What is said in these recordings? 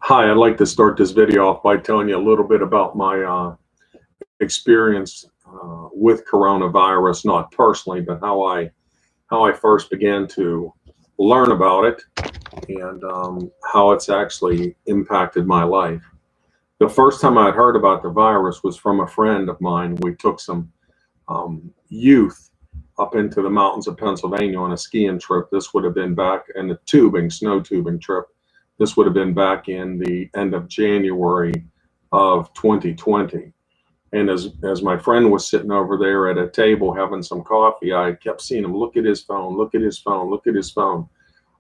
Hi, I'd like to start this video off by telling you a little bit about my experience with coronavirus, not personally, but how I first began to learn about it and how it's actually impacted my life. The first time I'd heard about the virus was from a friend of mine. We took some youth up into the mountains of Pennsylvania on a skiing trip. This would have been back in the snow tubing trip. This would have been back in the end of January of 2020. And as my friend was sitting over there at a table having some coffee, I kept seeing him look at his phone, look at his phone, look at his phone.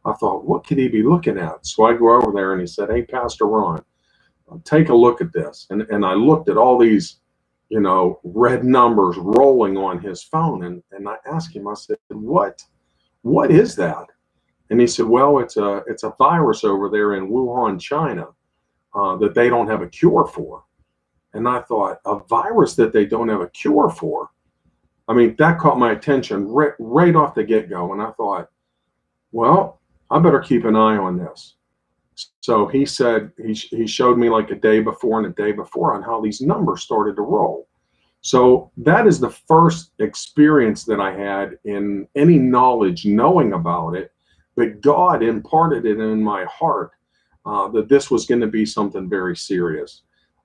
I thought, what could he be looking at? So I go over there and he said, "Hey, Pastor Ron, take a look at this." And I looked at all these, red numbers rolling on his phone. And I asked him, I said, what is that? And he said, "Well, it's a virus over there in Wuhan, China, that they don't have a cure for." And I thought, a virus that they don't have a cure for? I mean, that caught my attention right off the get-go. And I thought, well, I better keep an eye on this. So he said, he showed me like a day before and a day before on how these numbers started to roll. So that is the first experience that I had in any knowledge knowing about it. But God imparted it in my heart that this was going to be something very serious.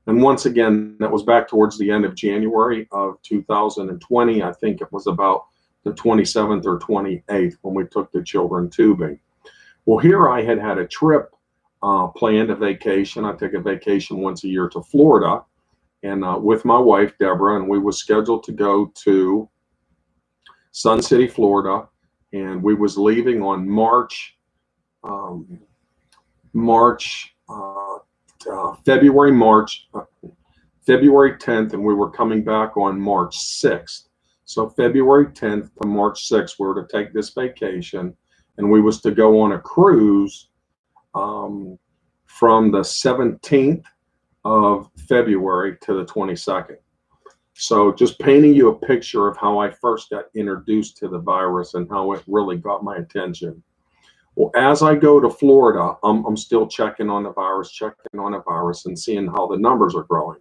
And once again, that was back towards the end of January of 2020. I think it was about the 27th or 28th when we took the children tubing. Well, here I had a trip planned, a vacation. I take a vacation once a year to Florida, and with my wife, Deborah, and we were scheduled to go to Sun City, Florida. And we was leaving on February 10th, and we were coming back on March 6th. So February 10th to March 6th, we were to take this vacation, and we was to go on a cruise from the 17th of February to the 22nd. So just painting you a picture of how I first got introduced to the virus and how it really got my attention. Well, as I go to Florida, I'm still checking on the virus and seeing how the numbers are growing.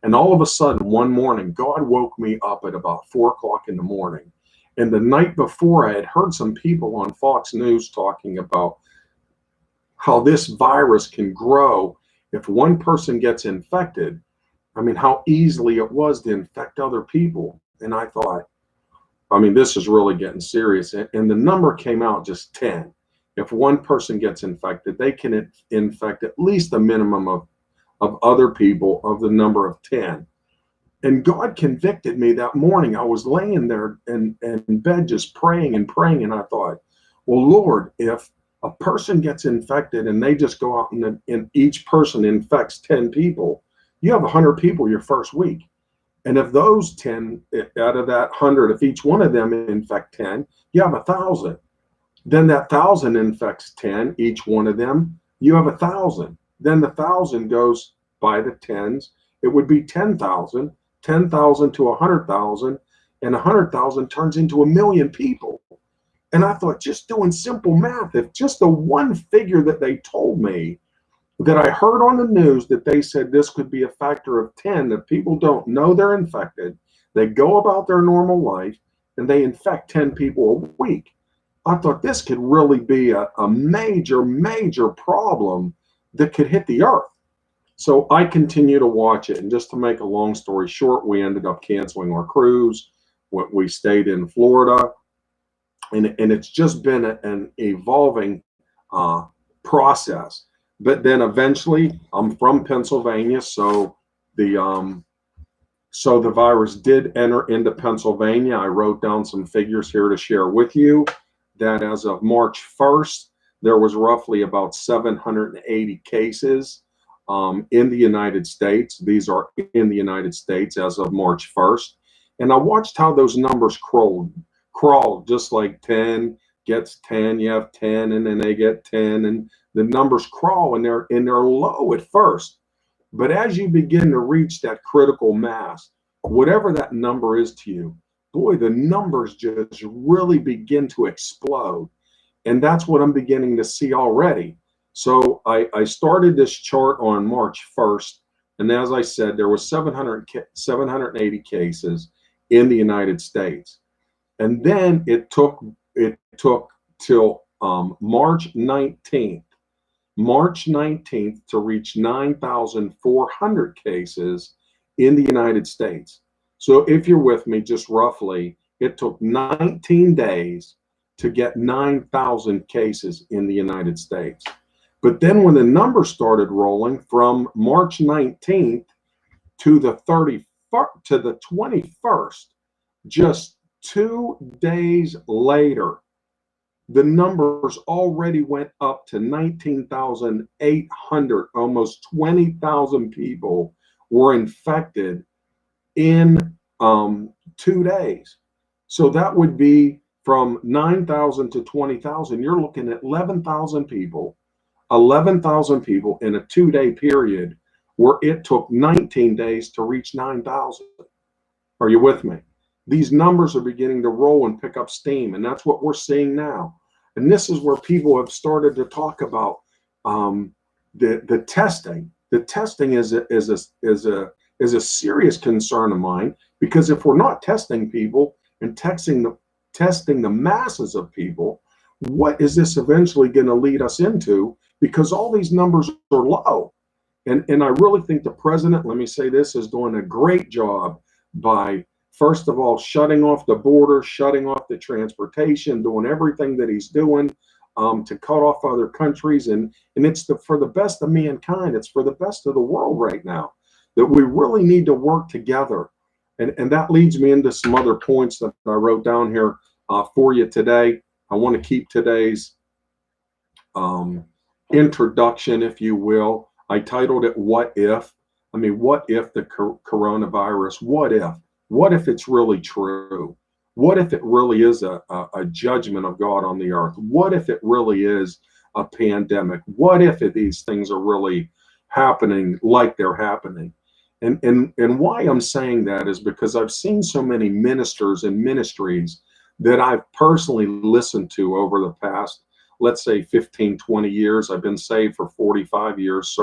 And all of a sudden, one morning, God woke me up at about 4 o'clock in the morning. And the night before, I had heard some people on Fox News talking about how this virus can grow if one person gets infected. I mean, how easily it was to infect other people. And I thought, I mean, this is really getting serious. And the number came out just 10. If one person gets infected, they can infect at least a minimum of other people of the number of 10. And God convicted me that morning. I was laying there in bed just praying and praying. And I thought, well, Lord, if a person gets infected and they just go out and each person infects 10 people, you have 100 people your first week. And if those 10 out of that 100, if each one of them infect 10, you have 1,000. Then that 1,000 infects 10, each one of them, you have 1,000. Then the 1,000 goes by the tens. It would be 10,000, 10,000 to 100,000, and 100,000 turns into 1,000,000 people. And I thought, just doing simple math, if just the one figure that they told me that I heard on the news that they said this could be a factor of 10, that people don't know they're infected, they go about their normal life, and they infect 10 people a week. I thought this could really be a major, major problem that could hit the earth. So I continue to watch it. And just to make a long story short, we ended up canceling our cruise. We stayed in Florida. And it's just been an evolving process. But then eventually, I'm from Pennsylvania, so the virus did enter into Pennsylvania. I wrote down some figures here to share with you that as of March 1st, there was roughly about 780 cases in the United States. These are in the United States as of March 1st. And I watched how those numbers crawled just like 10 gets 10, you have 10, and then they get 10, and the numbers crawl, and they're low at first. But as you begin to reach that critical mass, whatever that number is to you, boy, the numbers just really begin to explode. And that's what I'm beginning to see already. So I started this chart on March 1st, and as I said, there was 780 cases in the United States. And then it took till March 19th to reach 9,400 cases in the United States. So if you're with me, just roughly, it took 19 days to get 9,000 cases in the United States. But then when the numbers started rolling from March 19th to the 21st, just 2 days later, the numbers already went up to 19,800. Almost 20,000 people were infected in 2 days. So that would be from 9,000 to 20,000. You're looking at 11,000 people in a 2-day period, where it took 19 days to reach 9,000. Are you with me? These numbers are beginning to roll and pick up steam, and that's what we're seeing now. And this is where people have started to talk about the testing. The testing is a serious concern of mine, because if we're not testing people and testing the masses of people, what is this eventually going to lead us into? Because all these numbers are low. And I really think the president, let me say this, is doing a great job by, first of all, shutting off the border, shutting off the transportation, doing everything that he's doing to cut off other countries. And it's for the best of mankind. It's for the best of the world right now, that we really need to work together. And that leads me into some other points that I wrote down here for you today. I want to keep today's introduction, if you will. I titled it, What If? I mean, what if the coronavirus, what if? What if it's really true? What if it really is a judgment of God on the earth? What if it really is a pandemic? What if these things are really happening like they're happening? And why I'm saying that is because I've seen so many ministers and ministries that I've personally listened to over the past, let's say 15, 20 years. I've been saved for 45 years,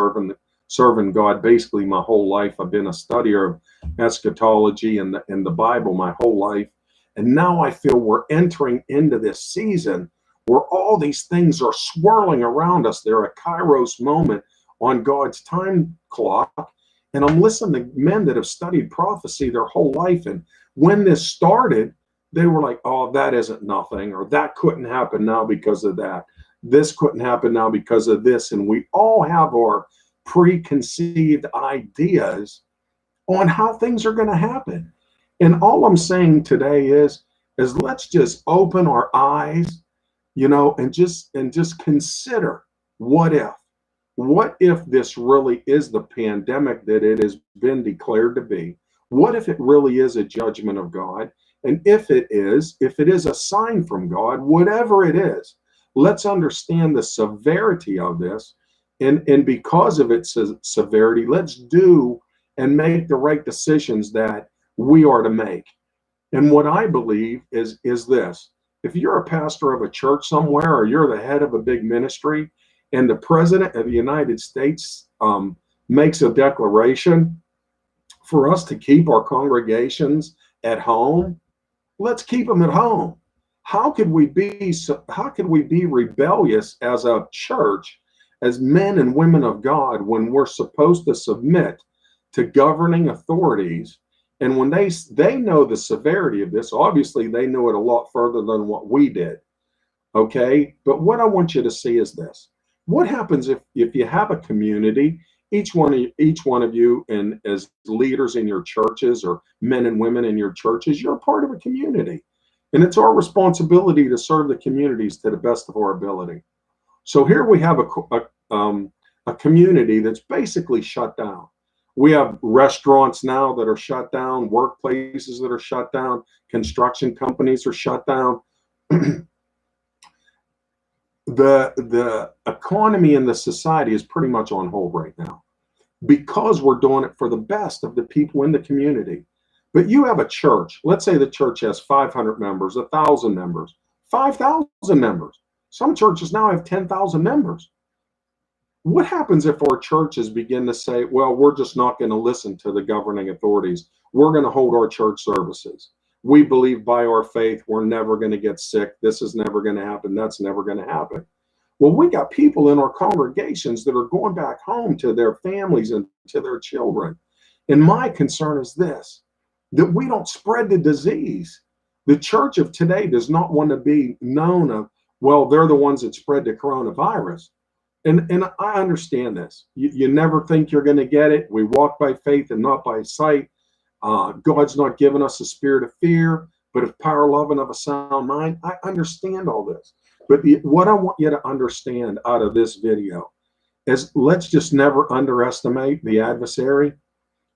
serving God basically my whole life. I've been a studier of eschatology and the Bible my whole life. And now I feel we're entering into this season where all these things are swirling around us. They're a Kairos moment on God's time clock. And I'm listening to men that have studied prophecy their whole life. And when this started, they were like, oh, that isn't nothing, or that couldn't happen now because of that. This couldn't happen now because of this. And we all have our preconceived ideas on how things are going to happen. And all I'm saying today is let's just open our eyes, and just consider, what if? What if this really is the pandemic that it has been declared to be? What if it really is a judgment of God? And if it is a sign from God, whatever it is, let's understand the severity of this. And because of its severity, let's do and make the right decisions that we are to make. And what I believe is this: if you're a pastor of a church somewhere, or you're the head of a big ministry, and the president of the United States makes a declaration for us to keep our congregations at home, let's keep them at home. How could we be rebellious as a church, as men and women of God, when we're supposed to submit to governing authorities? And when they know the severity of this, obviously they know it a lot further than what we did. Okay, but what I want you to see is this: what happens if you have a community, each one of you, and as leaders in your churches, or men and women in your churches, you're a part of a community, and it's our responsibility to serve the communities to the best of our ability. So here we have a community that's basically shut down. We have restaurants now that are shut down, workplaces that are shut down, construction companies are shut down. The economy and the society is pretty much on hold right now, because we're doing it for the best of the people in the community. But you have a church. Let's say the church has 500 members, 1,000 members, 5,000 members. Some churches now have 10,000 members. What happens if our churches begin to say, well, we're just not going to listen to the governing authorities. We're going to hold our church services. We believe by our faith we're never going to get sick. This is never going to happen. That's never going to happen. Well, we got people in our congregations that are going back home to their families and to their children. And my concern is this, that we don't spread the disease. The church of today does not want to be known of, well, they're the ones that spread the coronavirus. And I understand this. You never think you're going to get it. We walk by faith and not by sight. God's not given us a spirit of fear, but of power, love, and of a sound mind. I understand all this. But what I want you to understand out of this video is, let's just never underestimate the adversary.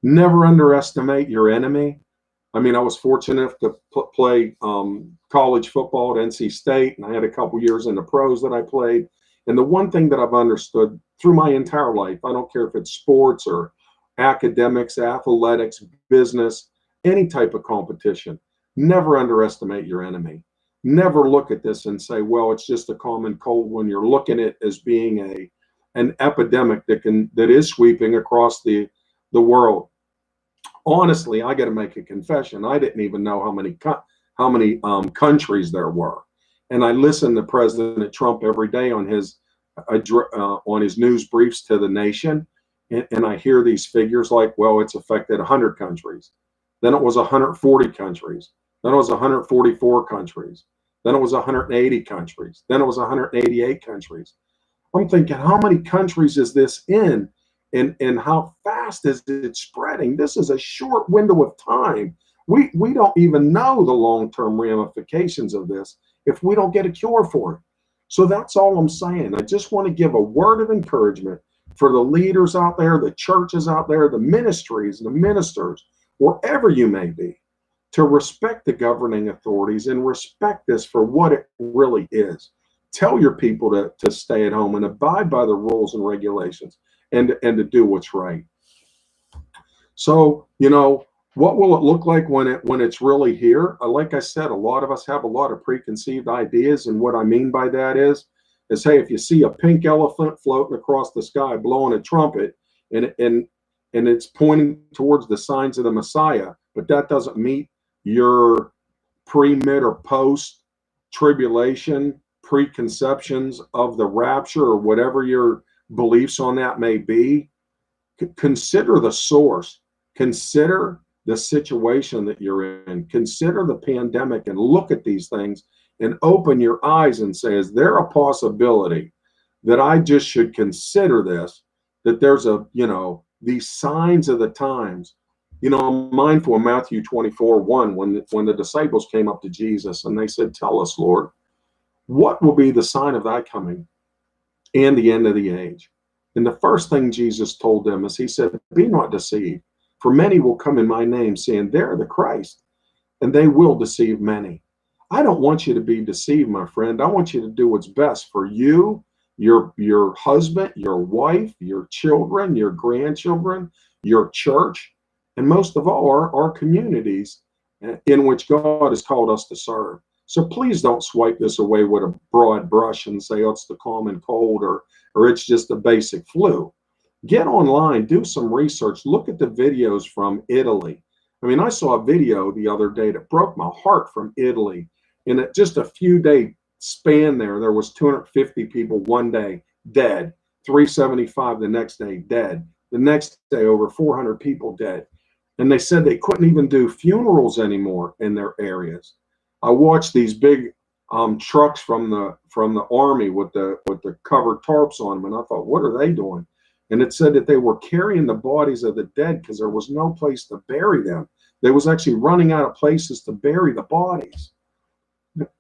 Never underestimate your enemy. I mean, I was fortunate to play college football at NC State, and I had a couple years in the pros that I played. And the one thing that I've understood through my entire life, I don't care if it's sports or academics, athletics, business, any type of competition, never underestimate your enemy. Never look at this and say, well, it's just a common cold, when you're looking at it as being an epidemic that is sweeping across the world. Honestly, I got to make a confession. I didn't even know how many countries there were. And I listen to President Trump every day on his news briefs to the nation, and I hear these figures like, well, it's affected 100 countries. Then it was 140 countries. Then it was 144 countries. Then it was 180 countries. Then it was 188 countries. I'm thinking, how many countries is this in? And how fast is it spreading? This is a short window of time. We don't even know the long-term ramifications of this if we don't get a cure for it. So that's all I'm saying. I just want to give a word of encouragement for the leaders out there, the churches out there, the ministries, the ministers, wherever you may be, to respect the governing authorities and respect this for what it really is. Tell your people to stay at home and abide by the rules and regulations, and to do what's right. So, what will it look like when it's really here? Like I said, a lot of us have a lot of preconceived ideas, and what I mean by that is hey, if you see a pink elephant floating across the sky blowing a trumpet, and it's pointing towards the signs of the Messiah, but that doesn't meet your pre, mid, or post tribulation preconceptions of the rapture, or whatever your beliefs on that may be, consider the source. Consider the situation that you're in. Consider the pandemic and look at these things and open your eyes and say, is there a possibility that I just should consider this, that there's these signs of the times? I'm mindful of Matthew 24:1, when the disciples came up to Jesus and they said, tell us, Lord, what will be the sign of thy coming and the end of the age? And the first thing Jesus told them is, he said, be not deceived, for many will come in my name, saying they're the Christ, and they will deceive many. I don't want you to be deceived, my friend. I want you to do what's best for you, your husband, your wife, your children, your grandchildren, your church, and most of all, our communities in which God has called us to serve. So please don't swipe this away with a broad brush and say, oh, it's the common cold, or it's just a basic flu. Get online, do some research, look at the videos from Italy. I mean, I saw a video the other day that broke my heart from Italy. In just a few day span there was 250 people one day dead, 375 the next day dead, the next day over 400 people dead. And they said they couldn't even do funerals anymore in their areas. I watched these big trucks from the army with the covered tarps on them, and I thought, what are they doing? And it said that they were carrying the bodies of the dead because there was no place to bury them. They was actually running out of places to bury the bodies.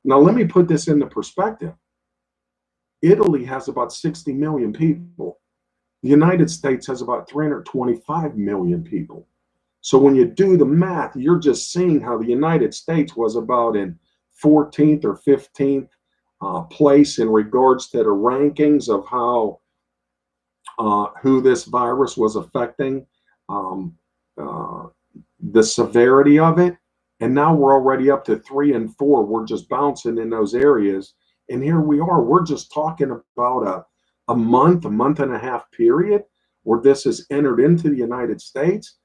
Now, let me put this into perspective. Italy has about 60 million people. The United States has about 325 million people. So when you do the math, you're just seeing how the United States was about in 14th or 15th place in regards to the rankings of how who this virus was affecting, the severity of it. And now we're already up to 3 and 4. We're just bouncing in those areas. And here we are. We're just talking about a month and a half period where this has entered into the United States.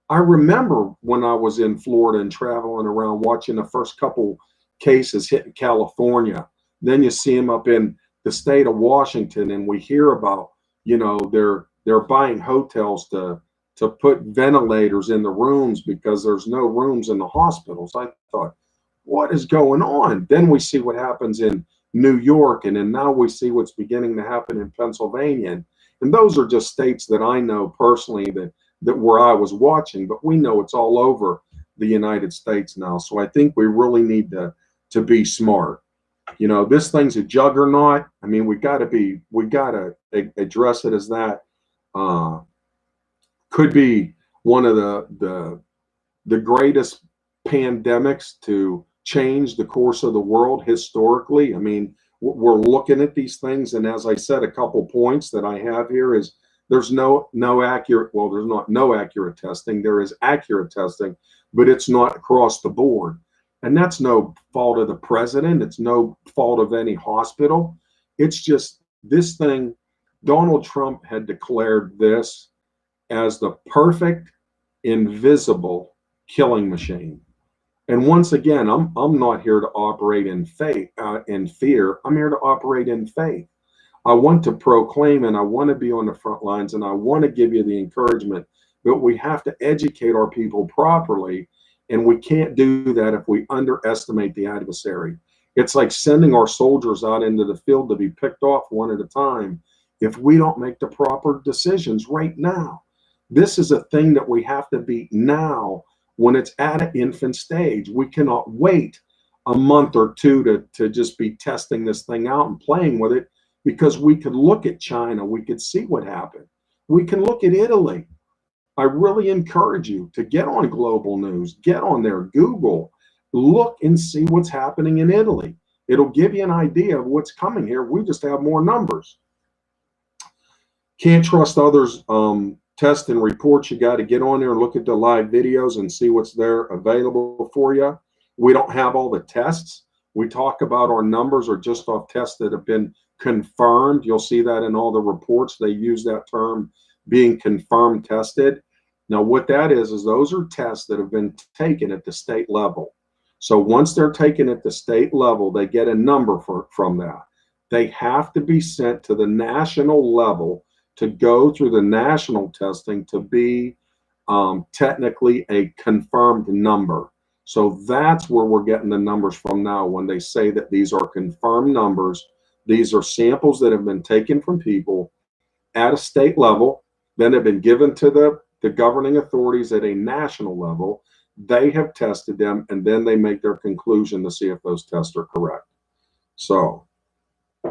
I remember when I was in Florida and traveling around watching the first couple cases hitting California. Then you see them up in the state of Washington, and we hear about, you know, they're buying hotels to put ventilators in the rooms because there's no rooms in the hospitals. I thought, what is going on? Then we see what happens in New York, and then now we see what's beginning to happen in Pennsylvania. And those are just states that I know personally that where I was watching, but we know it's all over the United States now. So I think we really need to be smart. You know, this thing's a juggernaut. I mean, we got to address it as that. Could be one of the greatest pandemics to change the course of the world historically. I mean, we're looking at these things, and as I said, a couple points that I have here is there's no accurate, well, there's not no accurate testing. There is accurate testing, but it's not across the board. And that's no fault of the president. It's no fault of any hospital. It's just this thing, Donald Trump had declared this as the perfect invisible killing machine. And once again, I'm not here to operate in faith, in fear. I'm here to operate in faith. I want to proclaim, and I want to be on the front lines, and I want to give you the encouragement, but we have to educate our people properly, and we can't do that if we underestimate the adversary. It's like sending our soldiers out into the field to be picked off one at a time if we don't make the proper decisions right now. This is a thing that we have to beat now when it's at an infant stage. We cannot wait a month or two to just be testing this thing out and playing with it, because we could look at China, we could see what happened. We can look at Italy. I really encourage you to get on global news, get on there, Google, look and see what's happening in Italy. It'll give you an idea of what's coming here. We just have more numbers. Can't trust others' tests and reports. You got to get on there and look at the live videos and see what's there available for you. We don't have all the tests. We talk about our numbers are just off tests that have been confirmed. You'll see that in all the reports. They use that term, being confirmed tested. Now, what that is those are tests that have been taken at the state level. So once they're taken at the state level, they get a number from that. They have to be sent to the national level to go through the national testing to be technically a confirmed number. So that's where we're getting the numbers from now. When they say that these are confirmed numbers, these are samples that have been taken from people at a state level, then have been given to the governing authorities at a national level. They have tested them, and then they make their conclusion to see if those tests are correct. So I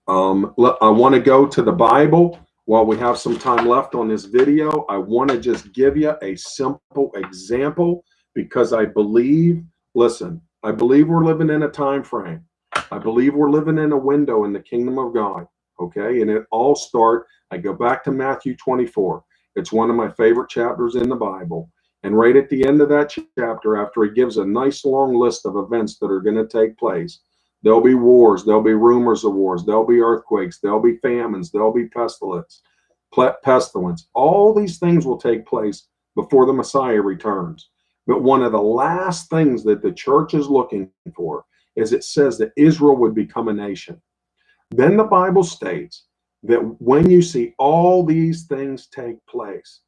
want to go to the Bible. While we have some time left on this video, I want to just give you a simple example, because I believe, listen, I believe we're living in a time frame. I believe we're living in a window in the kingdom of God, okay? And it all starts, I go back to Matthew 24. It's one of my favorite chapters in the Bible. And right at the end of that chapter, after he gives a nice long list of events that are going to take place, there'll be wars, there'll be rumors of wars, there'll be earthquakes, there'll be famines, there'll be pestilence. All these things will take place before the Messiah returns. But one of the last things that the church is looking for is it says that Israel would become a nation. Then the Bible states that when you see all these things take place,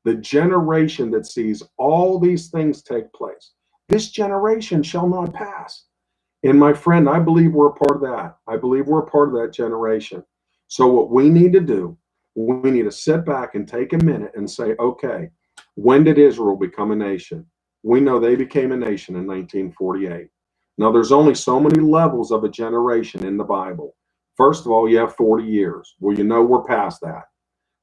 the generation that sees all these things take place, this generation shall not pass. And my friend, I believe we're a part of that. I believe we're a part of that generation. So what we need to do, we need to sit back and take a minute and say, okay, when did Israel become a nation? We know they became a nation in 1948. Now, there's only so many levels of a generation in the Bible. First of all, you have 40 years. Well, you know we're past that.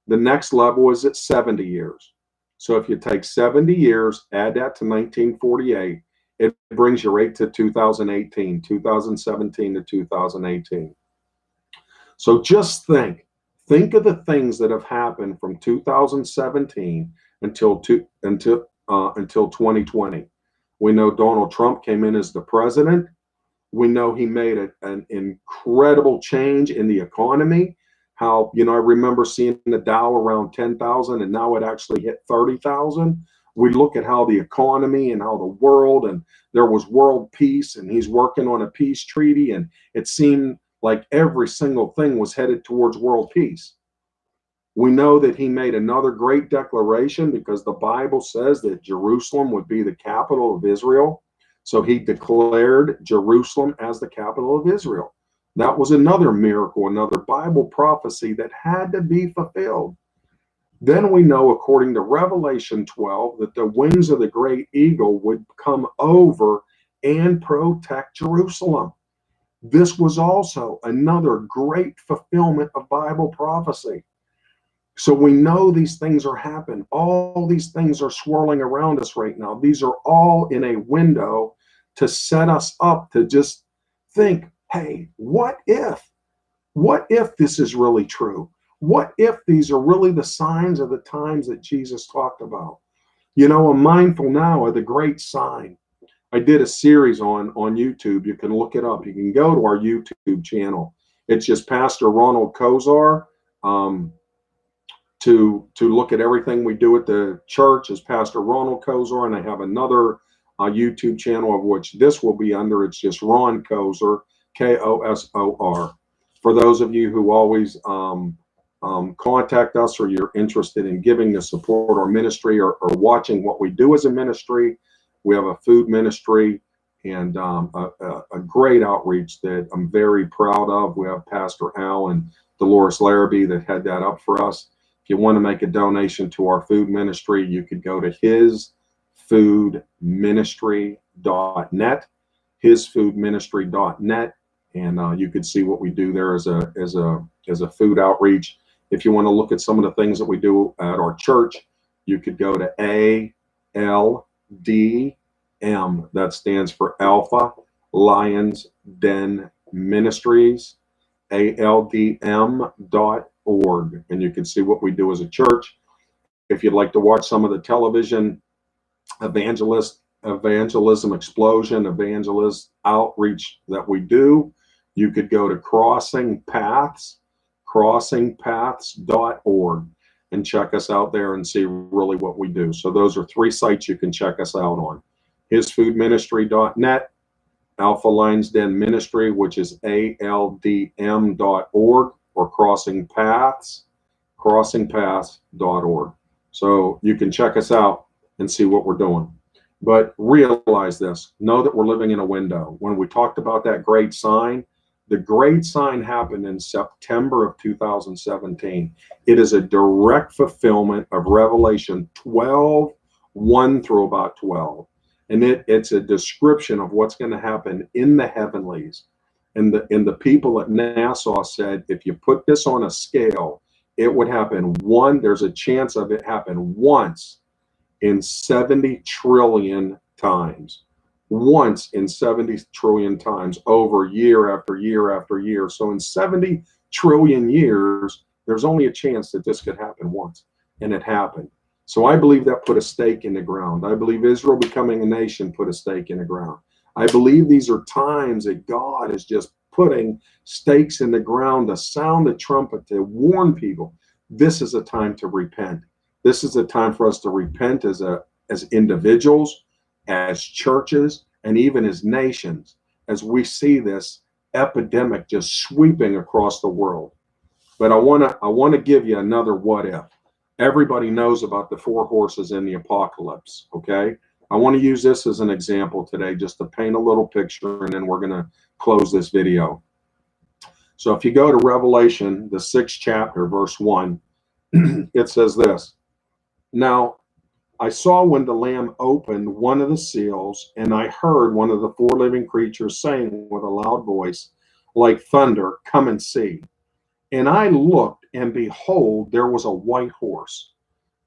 The next level is at 70 years. So if you take 70 years, add that to 1948, it brings you right to 2018, 2017 to 2018. So just think of the things that have happened from 2017 until 2020. We know Donald Trump came in as the president. We know he made an incredible change in the economy. How, I remember seeing the Dow around 10,000 and now it actually hit 30,000. We look at how the economy and how the world, and there was world peace, and he's working on a peace treaty, and it seemed like every single thing was headed towards world peace. We know that he made another great declaration because the Bible says that Jerusalem would be the capital of Israel. So he declared Jerusalem as the capital of Israel. That was another miracle, another Bible prophecy that had to be fulfilled. Then we know, according to Revelation 12, that the wings of the great eagle would come over and protect Jerusalem. This was also another great fulfillment of Bible prophecy. So we know these things are happening. All these things are swirling around us right now. These are all in a window to set us up to just think, hey, what if? What if this is really true? What if these are really the signs of the times that Jesus talked about? I'm mindful now of the great sign. I did a series on YouTube. You can look it up. You can go to our YouTube channel. It's just Pastor Ronald Kozar. To look at everything we do at the church is Pastor Ronald Kozar, and I have another YouTube channel of which this will be under. It's just Ron Kozar, Kosor. For those of you who always contact us, or you're interested in giving to support our ministry, or watching what we do as a ministry, we have a food ministry and a great outreach that I'm very proud of. We have Pastor Al and Dolores Larrabee that head that up for us. If you want to make a donation to our food ministry, you could go to hisfoodministry.net, hisfoodministry.net, and you could see what we do there as a food outreach. If you want to look at some of the things that we do at our church, you could go to ALDM. That stands for Alpha Lions Den Ministries, ALDM.org, and you can see what we do as a church. If you'd like to watch some of the television evangelism explosion, evangelist outreach that we do, you could go to crossingpaths.org and check us out there and see really what we do. So those are 3 sites you can check us out on: hisfoodministry.net, Alpha Lions Den Ministry, which is ALDM.org, or crossingpaths.org. So you can check us out and see what we're doing. But realize this, know that we're living in a window. When we talked about that great sign, the great sign happened in September of 2017. It is a direct fulfillment of Revelation 12, 1 through about 12. And it's a description of what's going to happen in the heavenlies. And the people at NASA said, if you put this on a scale, it would happen there's a chance of it happen once in 70 trillion times. Once in 70 trillion times, over year after year after year. So in 70 trillion years, there's only a chance that this could happen once. And it happened. So I believe that put a stake in the ground. I believe Israel becoming a nation put a stake in the ground. I believe these are times that God is just putting stakes in the ground to sound the trumpet, to warn people. This is a time to repent. This is a time for us to repent as individuals, as churches, and even as nations, as we see this epidemic just sweeping across the world. But I want to give you another what if. Everybody knows about the 4 horses in the apocalypse, okay? I want to use this as an example today just to paint a little picture, and then we're going to close this video. So if you go to Revelation, the 6th chapter, verse 1, it says this: Now I saw when the Lamb opened one of the seals, and I heard one of the 4 living creatures saying with a loud voice, like thunder, "Come and see." And I looked, and behold, there was a white horse.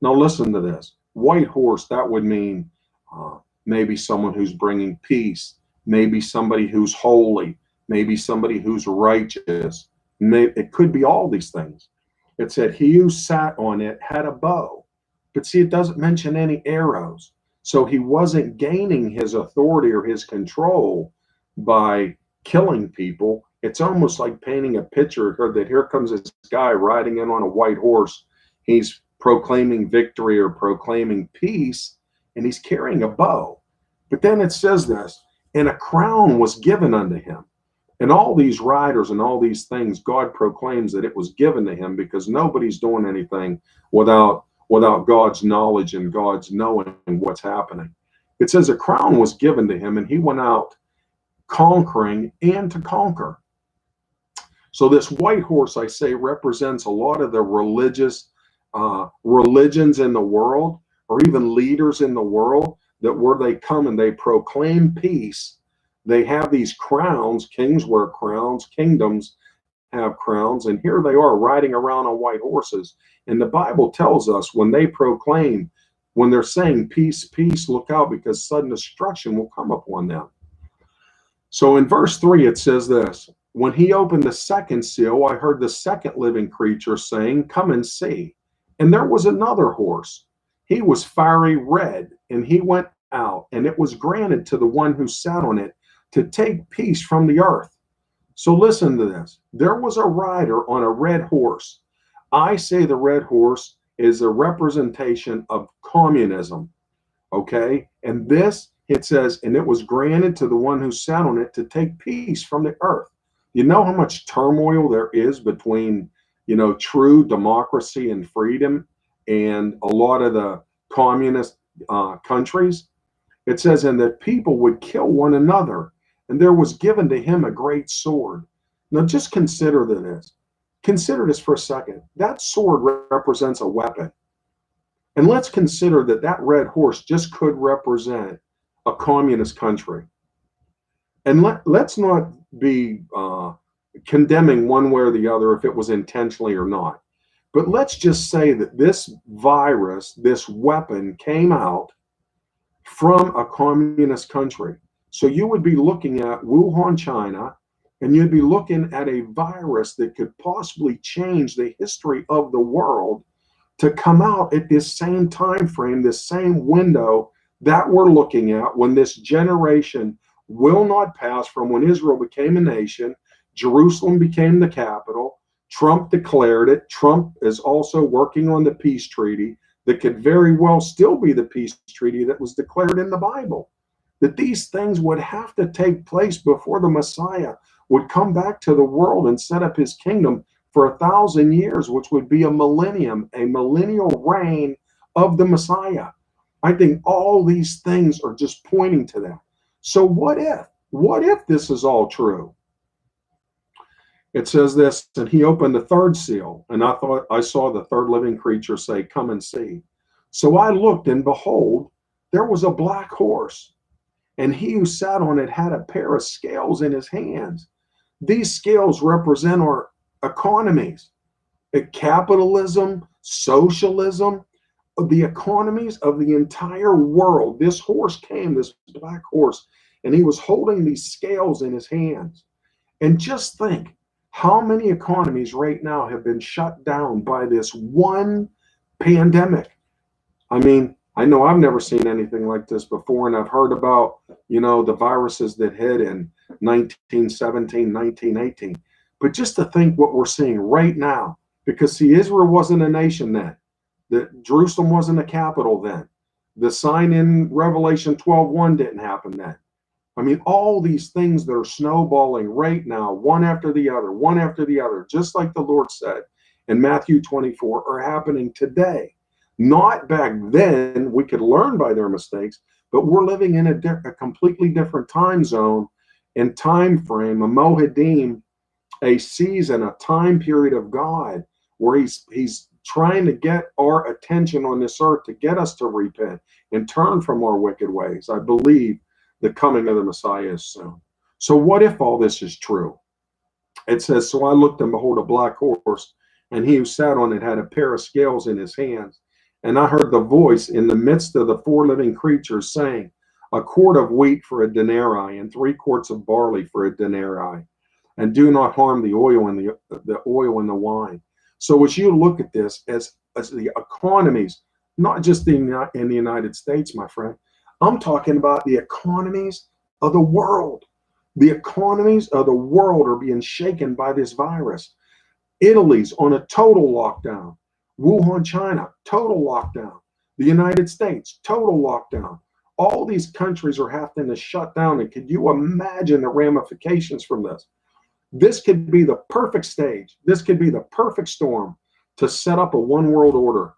Now listen to this. White horse, that would mean maybe someone who's bringing peace, maybe somebody who's holy, maybe somebody who's righteous. It could be all these things. It said, he who sat on it had a bow. But see, it doesn't mention any arrows. So he wasn't gaining his authority or his control by killing people. It's almost like painting a picture that here comes this guy riding in on a white horse. He's proclaiming victory or proclaiming peace, and he's carrying a bow. But then it says this, and a crown was given unto him. And all these riders and all these things, God proclaims that it was given to him, because nobody's doing anything without God's knowledge and God's knowing what's happening. It says a crown was given to him, and he went out conquering and to conquer. So this white horse, I say, represents a lot of the religions in the world, or even leaders in the world, that where they come and they proclaim peace, they have these crowns. Kings wear crowns, kingdoms have crowns, and here they are riding around on white horses. And the Bible tells us when they proclaim, when they're saying peace, peace, look out, because sudden destruction will come upon them. So in verse 3, it says this, when he opened the second seal, I heard the second living creature saying, come and see. And there was another horse. He was fiery red, and he went out, and it was granted to the one who sat on it to take peace from the earth. So listen to this. There was a rider on a red horse. I say the red horse is a representation of communism. Okay? And this, it says, and it was granted to the one who sat on it to take peace from the earth. You know how much turmoil there is between, true democracy and freedom and a lot of the communist countries? It says, and that people would kill one another, and there was given to him a great sword. Now just consider this. Consider this for a second. That sword represents a weapon. And let's consider that that red horse just could represent a communist country. And let's not be condemning one way or the other if it was intentionally or not. But let's just say that this virus, this weapon, came out from a communist country. So you would be looking at Wuhan, China, and you'd be looking at a virus that could possibly change the history of the world to come out at this same time frame, this same window that we're looking at, when this generation will not pass from when Israel became a nation, Jerusalem became the capital, Trump declared it. Trump is also working on the peace treaty that could very well still be the peace treaty that was declared in the Bible. That these things would have to take place before the Messiah would come back to the world and set up his kingdom for 1,000 years, which would be a millennium, a millennial reign of the Messiah. I think all these things are just pointing to that. So what if this is all true? It says this, and he opened the third seal, and I saw the third living creature say, come and see. So I looked, and behold, there was a black horse, and he who sat on it had a pair of scales in his hands. These scales represent our economies, capitalism, socialism, the economies of the entire world. This horse came, this black horse, and he was holding these scales in his hands. And just think, how many economies right now have been shut down by this one pandemic? I mean, I know I've never seen anything like this before, and I've heard about, the viruses that hit in 1917, 1918. But just to think what we're seeing right now, because see, Israel wasn't a nation then. Jerusalem wasn't a capital then. The sign in Revelation 12:1 didn't happen then. I mean, all these things that are snowballing right now, one after the other, just like the Lord said in Matthew 24, are happening today. Not back then. We could learn by their mistakes, but we're living in a completely different time zone and time frame, a Moedim, a season, a time period of God, where he's trying to get our attention on this earth to get us to repent and turn from our wicked ways. I believe the coming of the Messiah is soon. So what if all this is true? It says, so I looked, and behold, a black horse, and he who sat on it had a pair of scales in his hands. And I heard the voice in the midst of the four living creatures saying, a quart of wheat for a denarii, and 3 quarts of barley for a denarii, and do not harm the oil and the oil and the wine. So as you look at this as the economies, not just in the United States, my friend, I'm talking about the economies of the world. The economies of the world are being shaken by this virus. Italy's on a total lockdown. Wuhan, China, total lockdown. The United States, total lockdown. All these countries are having to shut down. And could you imagine the ramifications from this? This could be the perfect stage. This could be the perfect storm to set up a one world order.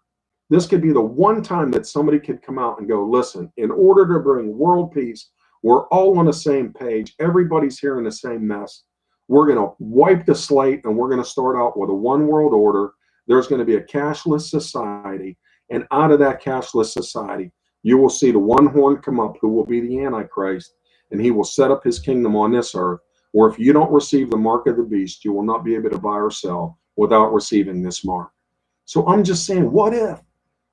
This could be the one time that somebody could come out and go, listen, in order to bring world peace, we're all on the same page. Everybody's hearing the same mess. We're going to wipe the slate and we're going to start out with a one world order. There's going to be a cashless society. And out of that cashless society, you will see the one horn come up who will be the Antichrist. And he will set up his kingdom on this earth. Or if you don't receive the mark of the beast, you will not be able to buy or sell without receiving this mark. So I'm just saying, what if?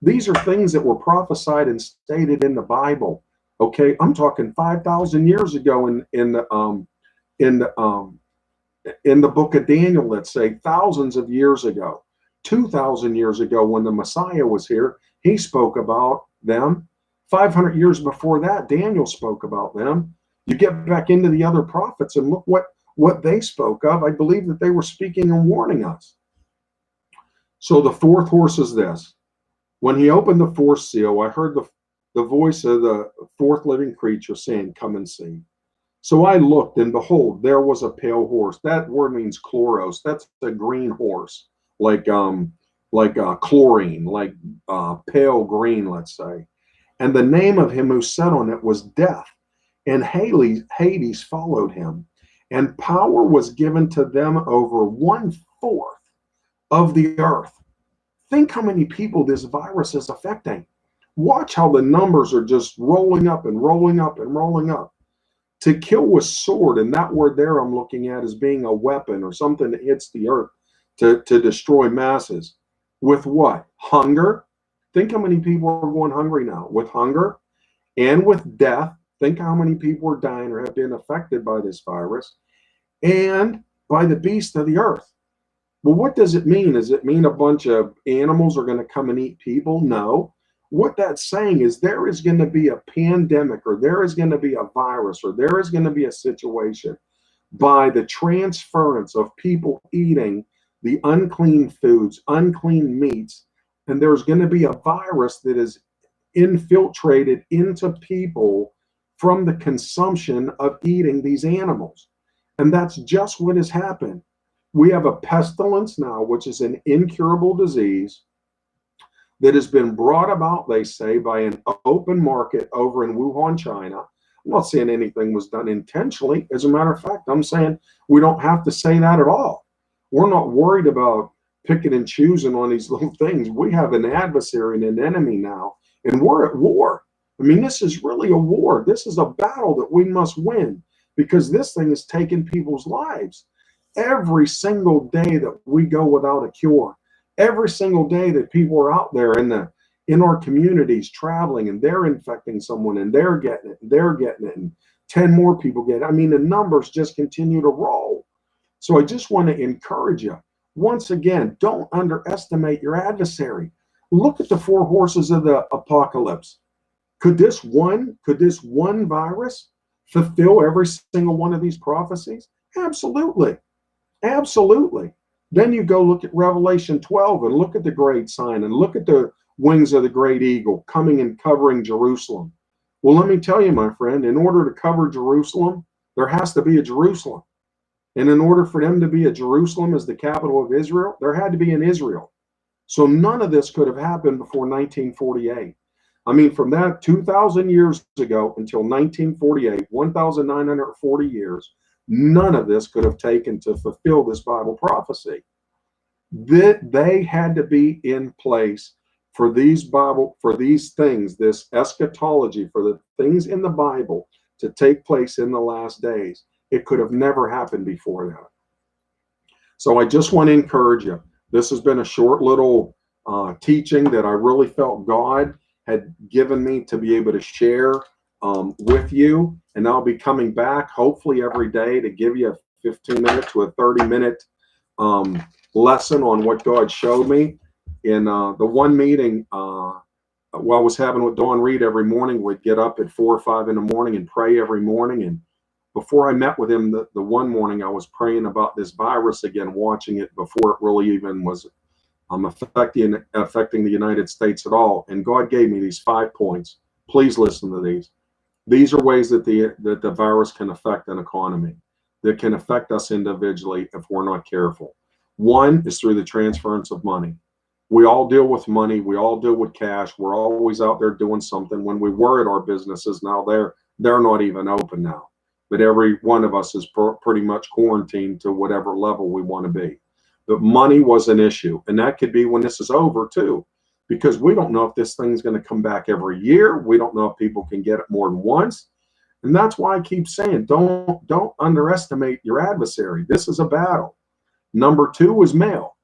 These are things that were prophesied and stated in the Bible. Okay, I'm talking 5,000 years ago in the book of Daniel, let's say, thousands of years ago, 2,000 years ago when the Messiah was here, he spoke about them. 500 years before that, Daniel spoke about them. You get back into the other prophets and look what they spoke of. I believe that they were speaking and warning us. So the fourth horse is this. When he opened the fourth seal, I heard the voice of the fourth living creature saying, come and see. So I looked, and behold, there was a pale horse. That word means chloros. That's a green horse, like chlorine, like pale green, let's say. And the name of him who sat on it was Death. And Hades followed him. And power was given to them over 1/4 of the earth. Think how many people this virus is affecting. Watch how the numbers are just rolling up and rolling up and rolling up. To kill with sword, and that word there I'm looking at is being a weapon or something that hits the earth to destroy masses. With what? Hunger. Think how many people are going hungry now. With hunger and with death. Think how many people are dying or have been affected by this virus. And by the beast of the earth. Well, what does it mean? Does it mean a bunch of animals are going to come and eat people? No. What that's saying is there is going to be a pandemic, or there is going to be a virus, or there is going to be a situation by the transference of people eating the unclean foods, unclean meats, and there's going to be a virus that is infiltrated into people from the consumption of eating these animals. And that's just what has happened. We have a pestilence now, which is an incurable disease that has been brought about, they say, by an open market over in Wuhan, China. I'm not saying anything was done intentionally. As a matter of fact, I'm saying we don't have to say that at all. We're not worried about picking and choosing on these little things. We have an adversary and an enemy now, and we're at war. I mean, this is really a war. This is a battle that we must win, because this thing is taking people's lives. Every single day that we go without a cure, every single day that people are out there in our communities traveling and they're infecting someone and they're getting it, and 10 more people get it. I mean, the numbers just continue to roll. So I just want to encourage you. Once again, don't underestimate your adversary. Look at the four horses of the apocalypse. Could this one virus fulfill every single one of these prophecies? Absolutely. Absolutely. Then you go look at Revelation 12 and look at the great sign and look at the wings of the great eagle coming and covering Jerusalem. Well, let me tell you, my friend, in order to cover Jerusalem, there has to be a Jerusalem. And in order for them to be a Jerusalem as the capital of Israel, there had to be an Israel. So none of this could have happened before 1948. I mean, from that 2,000 years ago until 1948, 1,940 years, none of this could have taken to fulfill this Bible prophecy. They had to be in place for these things, this eschatology, for the things in the Bible to take place in the last days. It could have never happened before that. So I just want to encourage you. This has been a short little teaching that I really felt God had given me to be able to share with you. And I'll be coming back hopefully every day to give you a 15-minute to a 30-minute lesson on what God showed me. In the one meeting I was having with Dawn Reed every morning, we'd get up at 4 or 5 in the morning and pray every morning. And before I met with him the one morning, I was praying about this virus again, watching it before it really even was affecting the United States at all. And God gave me these 5 points. Please listen to these. These are ways that the virus can affect an economy, that can affect us individually if we're not careful. One is through the transference of money. We all deal with money. We all deal with cash. We're always out there doing something. When we were at our businesses, now they're not even open now. But every one of us is pretty much quarantined to whatever level we want to be. But money was an issue, and that could be when this is over too, because we don't know if this thing's going to come back every year. We don't know if people can get it more than once. And that's why I keep saying, don't underestimate your adversary. This is a battle. Number 2 is mail.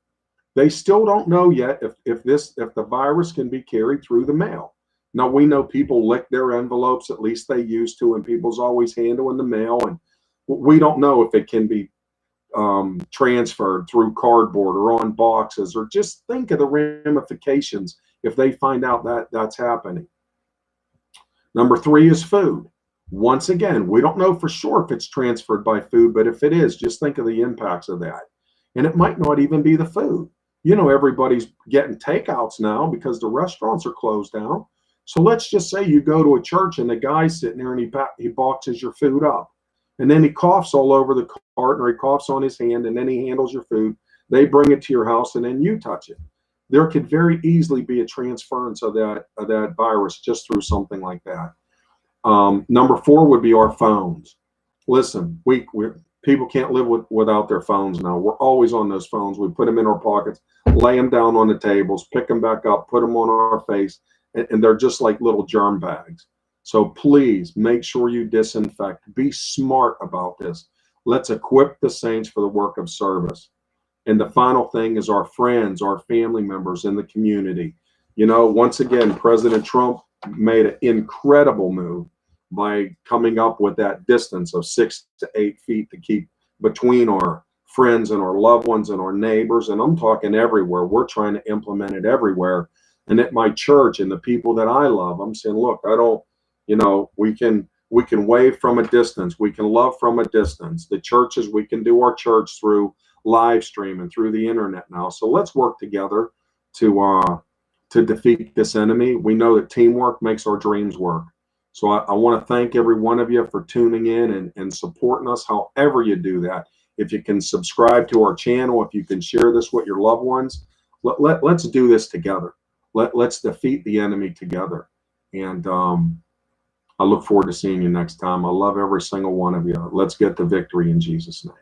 They still don't know yet if the virus can be carried through the mail. Now, we know people lick their envelopes, at least they used to, and people's always handling the mail. And we don't know if it can be transferred through cardboard or on boxes, or just think of the ramifications if they find out that that's happening. Number 3 is food. Once again, we don't know for sure if it's transferred by food, but if it is, just think of the impacts of that. And it might not even be the food. You know, everybody's getting takeouts now because the restaurants are closed down. So let's just say you go to a church and the guy's sitting there and he boxes your food up. And then he coughs all over the cart, or he coughs on his hand, and then he handles your food. They bring it to your house, and then you touch it. There could very easily be a transference of that virus just through something like that. Number 4 would be our phones. Listen, people can't live without their phones now. We're always on those phones. We put them in our pockets, lay them down on the tables, pick them back up, put them on our face, and they're just like little germ bags. So please make sure you disinfect. Be smart about this. Let's equip the saints for the work of service. And the final thing is our friends, our family members in the community. You know, once again, President Trump made an incredible move by coming up with that distance of 6 to 8 feet to keep between our friends and our loved ones and our neighbors. And I'm talking everywhere. We're trying to implement it everywhere. And at my church and the people that I love, I'm saying, look, we can wave from a distance. We can love from a distance. The churches, we can do our church through live stream and through the internet now. So let's work together to defeat this enemy. We know that teamwork makes our dreams work. So I want to thank every one of you for tuning in and supporting us however you do that. If you can subscribe to our channel, if you can share this with your loved ones, let's do this together. Let's defeat the enemy together. And I look forward to seeing you next time. I love every single one of you. Let's get the victory in Jesus' name.